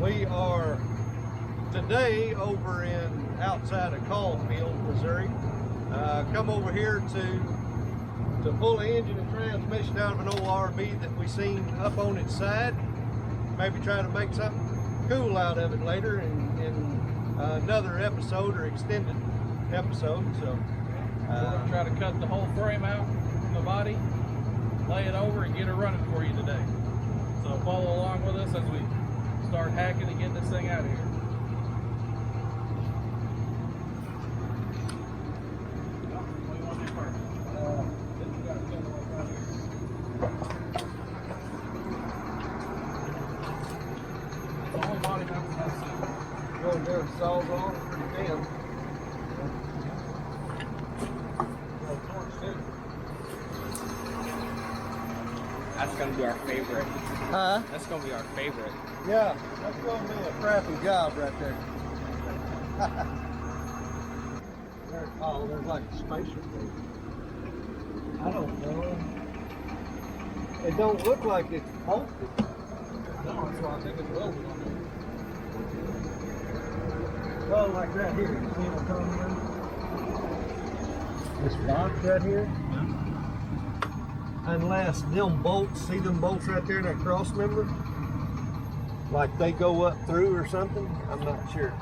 We are today over in outside of Caulfield, Missouri. Come over here to pull the engine and transmission out of an old RV that we seen up on its side. Maybe try to make something cool out of it later in another episode or extended episode. So we're going to try to cut the whole frame out from the body, lay it over, and get it running for you today. So follow along with us as we start hacking and getting this thing out of here. What do you want to do first? You got to fill the way right here. It's the whole body mounts that's it. going down saws on pretty thin. That's gonna be our favorite. Huh? That's gonna be our favorite. Yeah, that's going to be a crappy job right there. There's like a spaceship there. I don't know. It don't look like it's bolted. No, that's why I think it's welded on there. Well, like right here. You see what I'm talking about? This box right here. Unless them bolts, see them bolts right there, that cross member? Like they go up through or something? I'm not sure.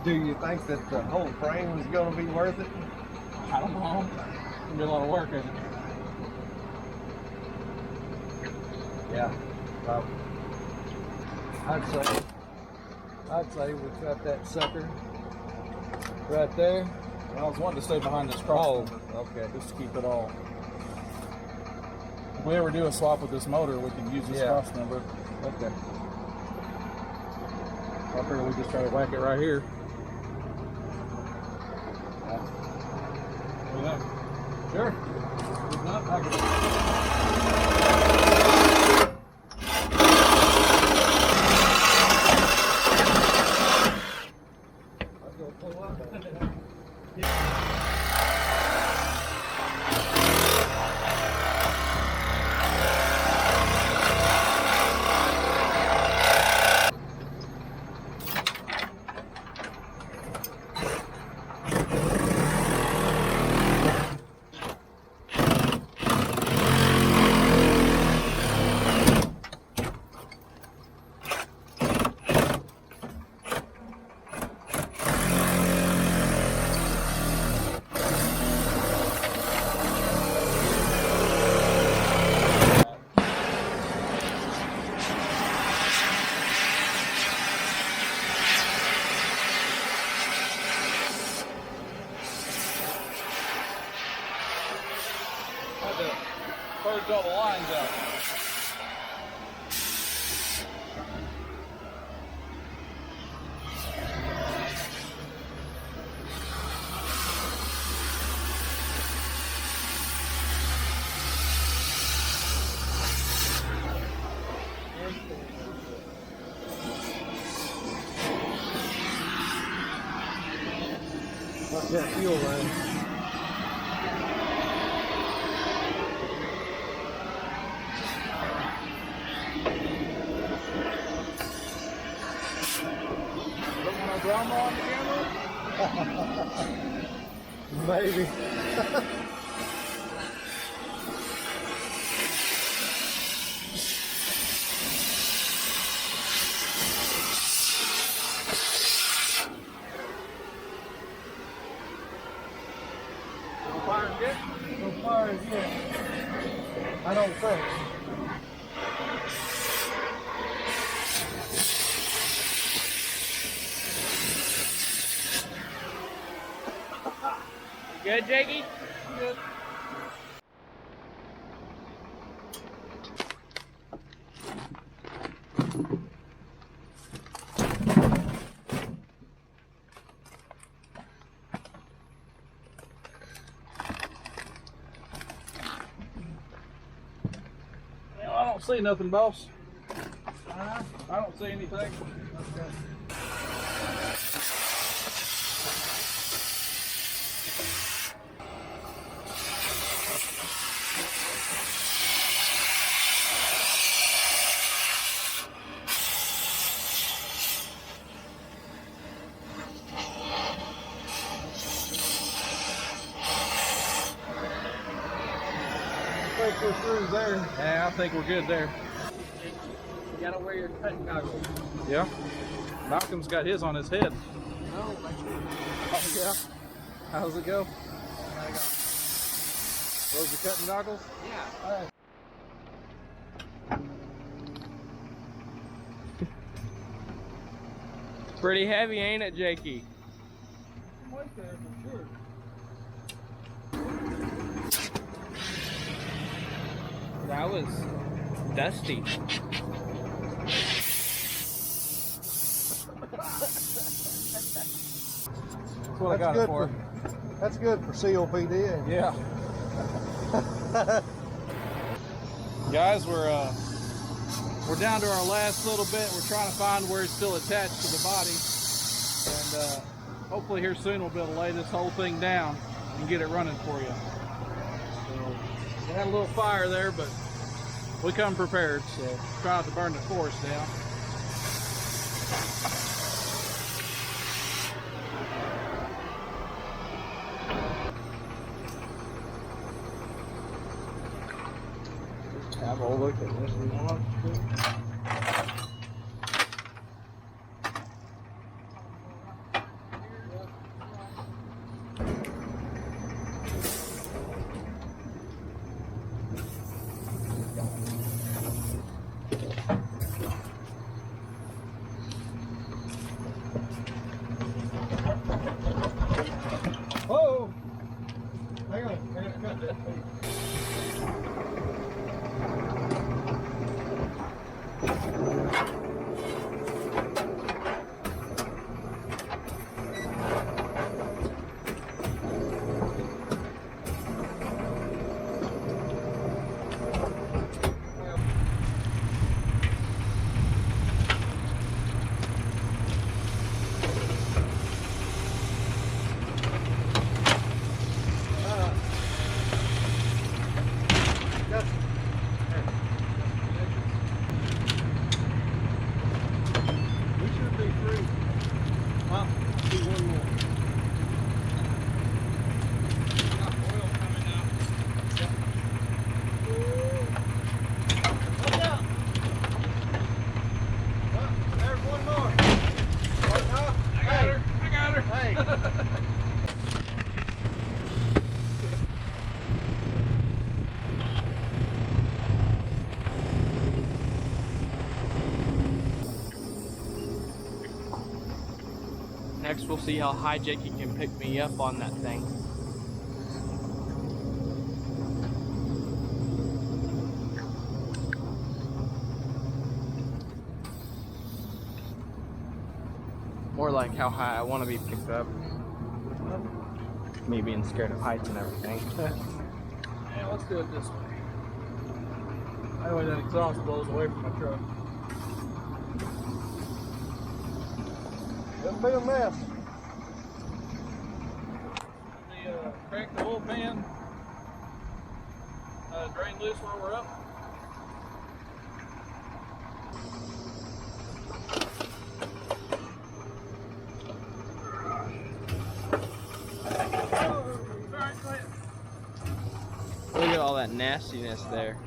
Do you think that the whole frame is going to be worth it? I don't know. It's gonna be a lot of work, isn't it? Yeah. I'd say we cut that sucker right there. I was wanting to stay behind this cross. Oh, okay. Just to keep it all. If we ever do a swap with this motor, we can use this cross member. Okay. I figure we just try to whack it right here. Look at that. Sure. If not, I can. Purge all the lines out. What's that fuel line? Drama on the camera? Maybe. No fires yet? No fires yet. I don't think. Good, Jakey? Good. Well, I don't see nothing, boss. I I don't see anything. Okay. I think we're through there. Yeah, I think we're good there. You gotta wear your cutting goggles. Yeah. Malcolm's got his on his head. No, my Oh yeah. How's it go? Those are cutting goggles? Yeah. Pretty heavy, ain't it, Jakey? Right there for sure. That was dusty. That's what I got it for. That's good for COPD. Yeah. Guys, we're down to our last little bit. We're trying to find where it's still attached to the body, and hopefully here soon we'll be able to lay this whole thing down and get it running for you. So we had a little fire there, but we come prepared, so try not to burn the forest down. Have a look at this one. Oh! Hang on, I gotta cut that piece. We should be free. Well, do one more. Got oil coming out. Look out! Well, there's one more. I got her. Hey! Next, we'll see how high Jakey can pick me up on that thing. More like how high I want to be picked up. Me being scared of heights and everything. Yeah, let's do it this way. That way that exhaust blows away from my truck. It'll be a mess. Crack the oil pan, drain loose while we're up. Look at all that nastiness there.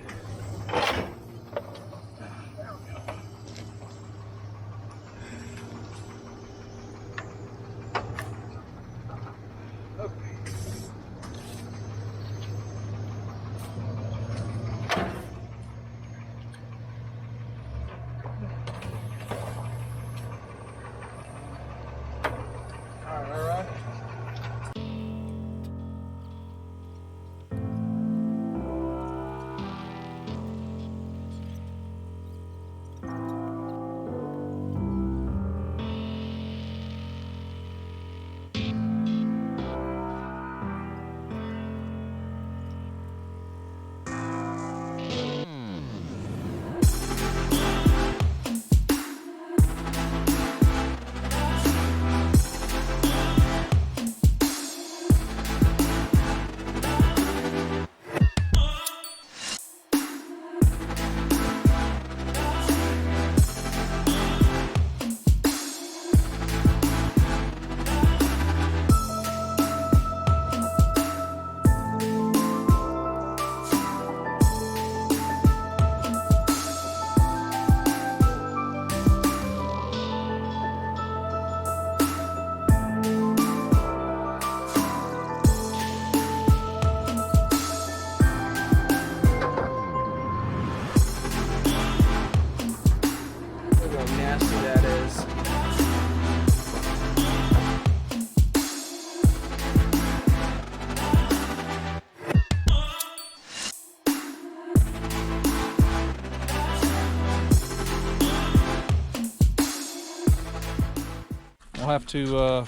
have to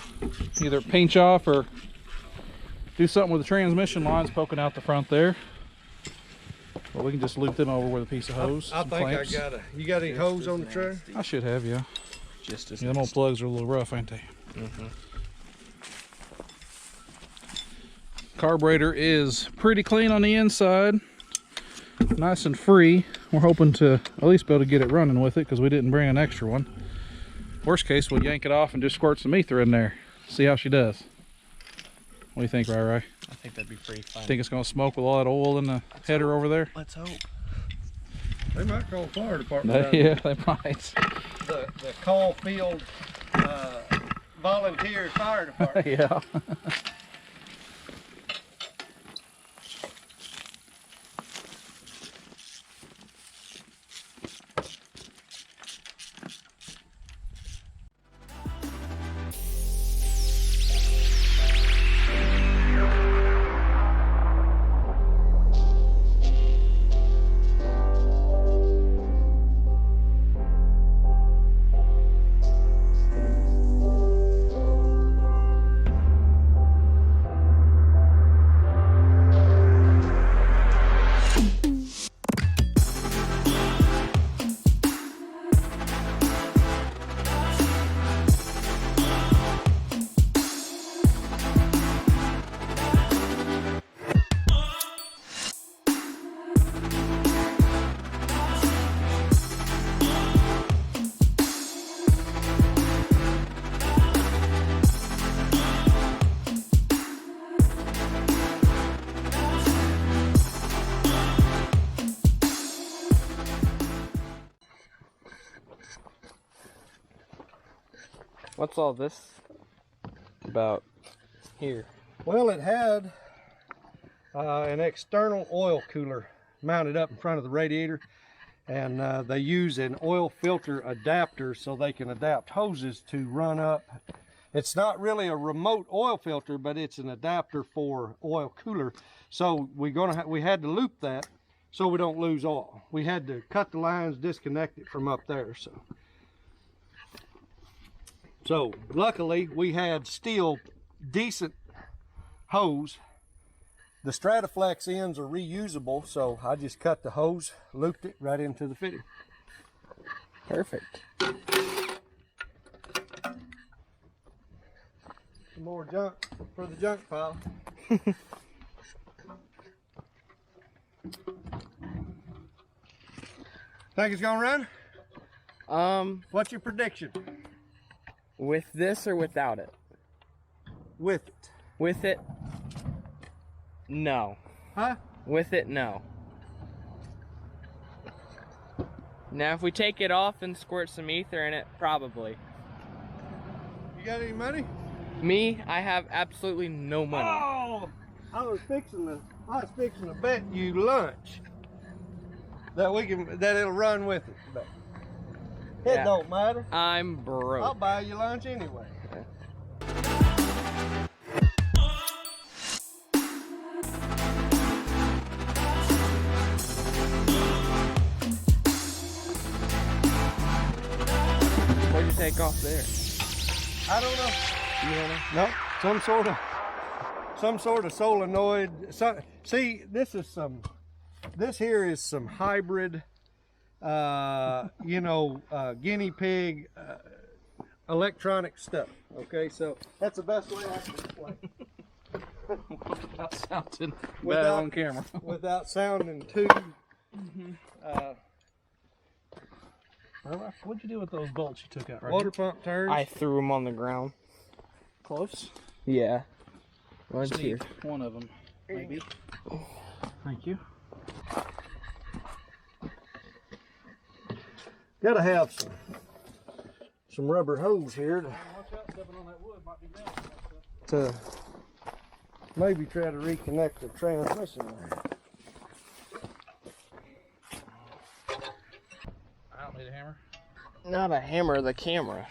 either pinch off or do something with the transmission lines poking out the front there. But we can just loop them over with a piece of hose. I think clamps. I got you got any hose on the truck? I should have, yeah. Just as Them old plugs are a little rough, ain't they? Carburetor is pretty clean on the inside. Nice and free. We're hoping to at least be able to get it running with it because we didn't bring an extra one. Worst case, we'll yank it off and just squirt some ether in there. See how she does. What do you think, Rai? I think that'd be pretty fun. Think it's gonna smoke with all that oil in the header over there? Let's hope. They might call the fire department. Yeah, they might. The Caulfield volunteer fire department. Yeah. What's all this about here? Well, it had an external oil cooler mounted up in front of the radiator, and they use an oil filter adapter so they can adapt hoses to run up. It's not really a remote oil filter, but it's an adapter for oil cooler. So we had to loop that so we don't lose oil. We had to cut the lines, disconnect it from up there. So luckily we had still decent hose. The Strataflex ends are reusable, so I just cut the hose, looped it right into the fitting. Perfect. Some more junk for the junk pile. Think it's gonna run? What's your prediction? With this or without it? With it. With it, no. Huh? With it, no. Now, if we take it off and squirt some ether in it, probably. You got any money? Me, I have absolutely no money. Oh! I was fixing to bet you lunch that it'll run with it. But it Yeah. don't matter. I'm broke. I'll buy you lunch anyway. What'd you take off there? I don't know. You don't know? No, some sort of solenoid. See, this here is some hybrid, guinea pig electronic stuff. Okay, so that's the best way I can explain. Without sounding bad on camera. Without sounding too. What'd you do with those bolts you took out right Water pump turns. I threw them on the ground. Close? Yeah. One's Just here. need one of them, maybe. Thank you. Gotta have some rubber hose here to maybe try to reconnect the transmission line. I don't need a hammer. Not a hammer, the camera.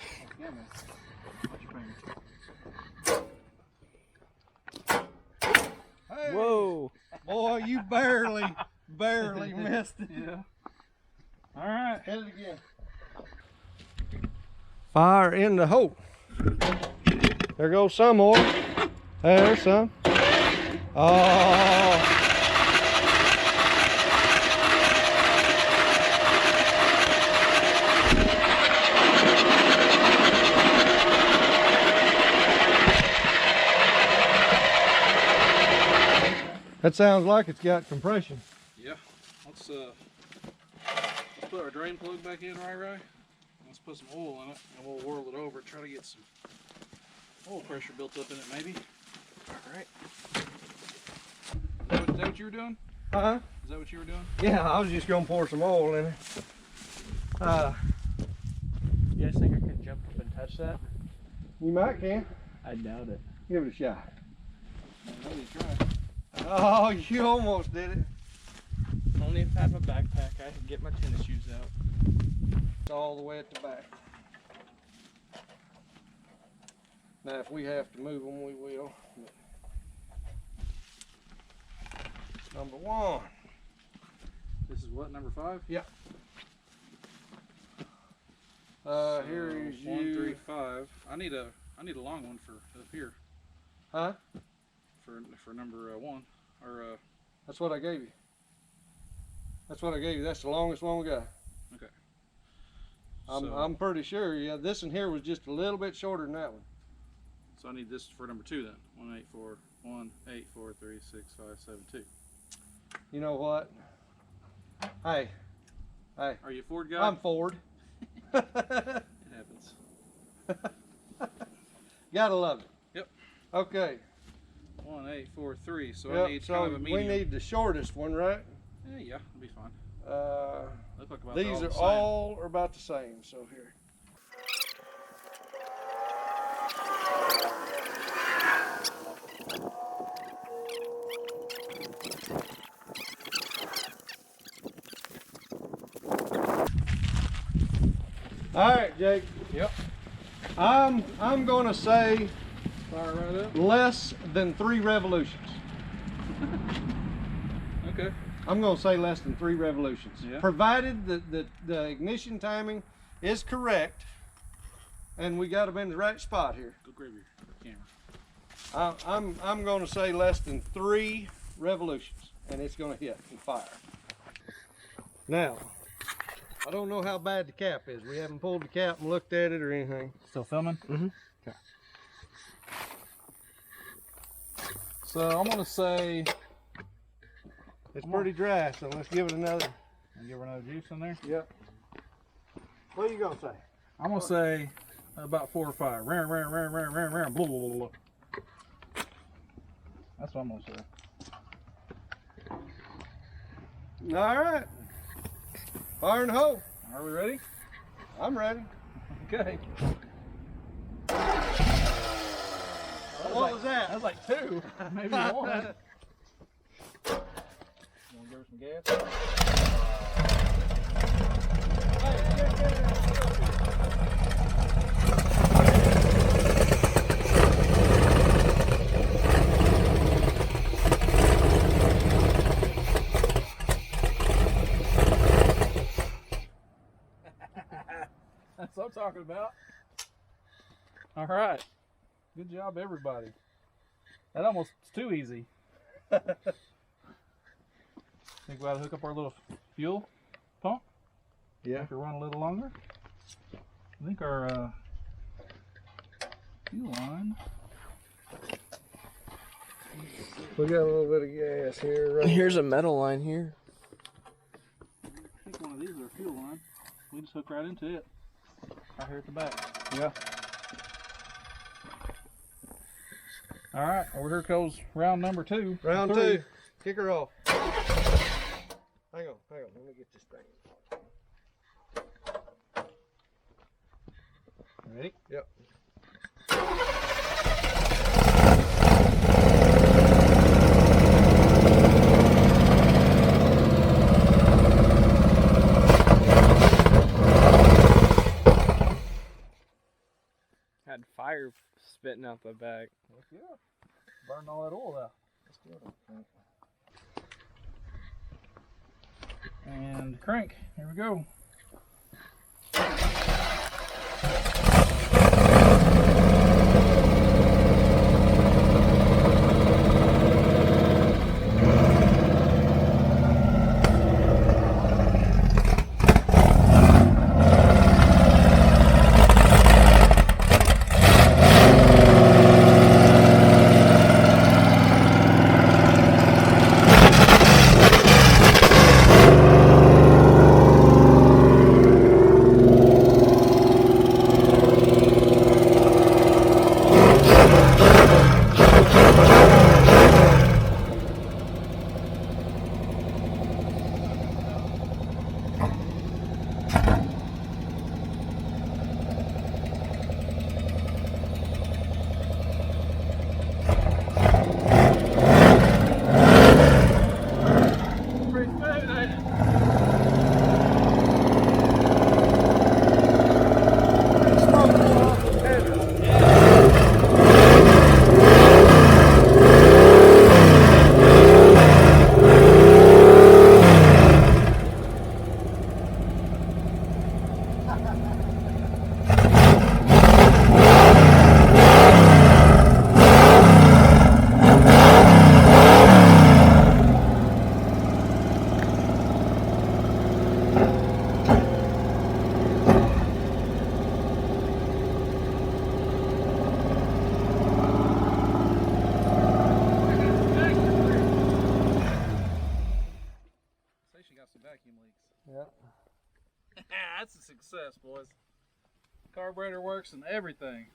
Hey, Whoa. boy, you barely missed it. Yeah. All right. Hit it again. Fire in the hole. There goes some more. There's some. Oh. That sounds like it's got compression. Yeah. Let's put our drain plug back in, right? Let's put some oil in it, and we'll whirl it over. Try to get some oil pressure built up in it, maybe. All right. Is that what you were doing? Uh-huh. Is that what you were doing? Yeah, I was just gonna pour some oil in it. You guys think I can jump up and touch that? You might can. I doubt it. Give it a shot. Maybe try. Oh, you almost did it. Only if I have a backpack, I can get my tennis shoes out. It's all the way at the back. Now, if we have to move them, we will. Number 1. This is what, number 5? Yep. Here is 1, 3, 5. I need a long one for up here. Huh? For number 1, or That's what I gave you. That's what I gave you. That's the longest one we got. okay. I'm pretty sure. Yeah, this one here was just a little bit shorter than that one. So I need this for number 2 then. 1, 8, 4, 1, 8, 4, 3, 6, 5, 7, 2. You know what? Hey. Are you a Ford guy? I'm Ford. It happens. Gotta love it. Yep. Okay. 1, 8, 4, 3. So Yep, I need so kind of a medium. we need the shortest one, right? Yeah, it'll be fine. Look like about These the are same. all about the same. So here. All right, Jake. Yep. I'm gonna say Fire right up. less than 3 revolutions. Okay. I'm gonna say less than 3 revolutions, Yeah. provided that the ignition timing is correct, and we got them in the right spot here. Go grab your camera. I'm gonna say less than 3 revolutions, and it's gonna hit and fire. Now, I don't know how bad the cap is. We haven't pulled the cap and looked at it or anything. Still filming? Mm-hmm. Okay. So I'm gonna say. It's pretty dry, so let's give it another. And give her another juice in there. Yep. What are you gonna say? I'm gonna say about 4 or 5. Blah, blah, blah, blah, blah. That's what I'm gonna say. All right. Fire in the hole. Are we ready? I'm ready. Okay. What was that? That was like 2, maybe 1. You wanna give her some gas? That's what I'm talking about. All right. Good job, everybody. That almost was too easy. Think we ought to hook up our little fuel pump? Yeah. Make it run a little longer. I think our fuel line. We got a little bit of gas here. Right? Here's a metal line here. I think one of these are fuel line. We just hook right into it. Right here at the back. Yeah. All right, over here goes round number 2. Round 3. 2. Kick her off. Hang on. Let me get this thing. Ready? Yep. Had fire spitting out the back. Yeah. Burn all that oil out. Let's do it. And crank. Here we go. success, boys. Carburetor works and everything.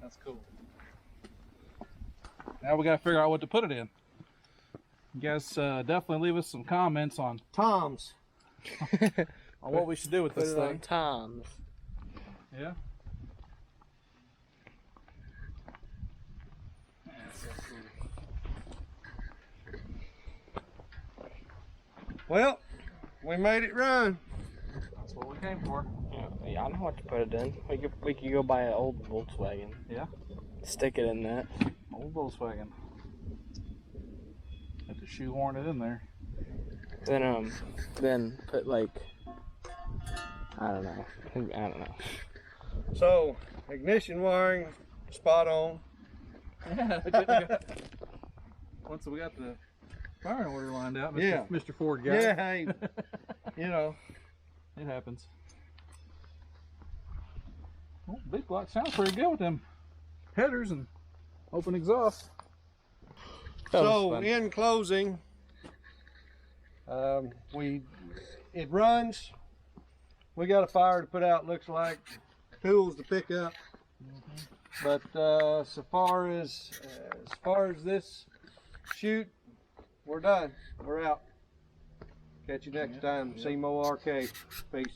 That's cool. Now we gotta figure out what to put it in. You guys definitely leave us some comments on Tom's. on what we should do with Put this it on thing. Tom's. Yeah. Well, we made it run. That's what we came for. Yeah, I know what to put it in. We could go buy an old Volkswagen. Yeah. Stick it in that. Old Volkswagen. Have to shoehorn it in there. Then put like, I don't know. So, ignition wiring, spot on. Yeah. Once we got the firing order lined out, Mr. Ford guy. Yeah, hey, you know. It happens. Well, big block sounds pretty good with them headers and open exhaust. So, in closing, it runs. We got a fire to put out, looks like, tools to pick up. But so far as this shoot, we're done. We're out. Catch you next time. SEMO RK. Peace.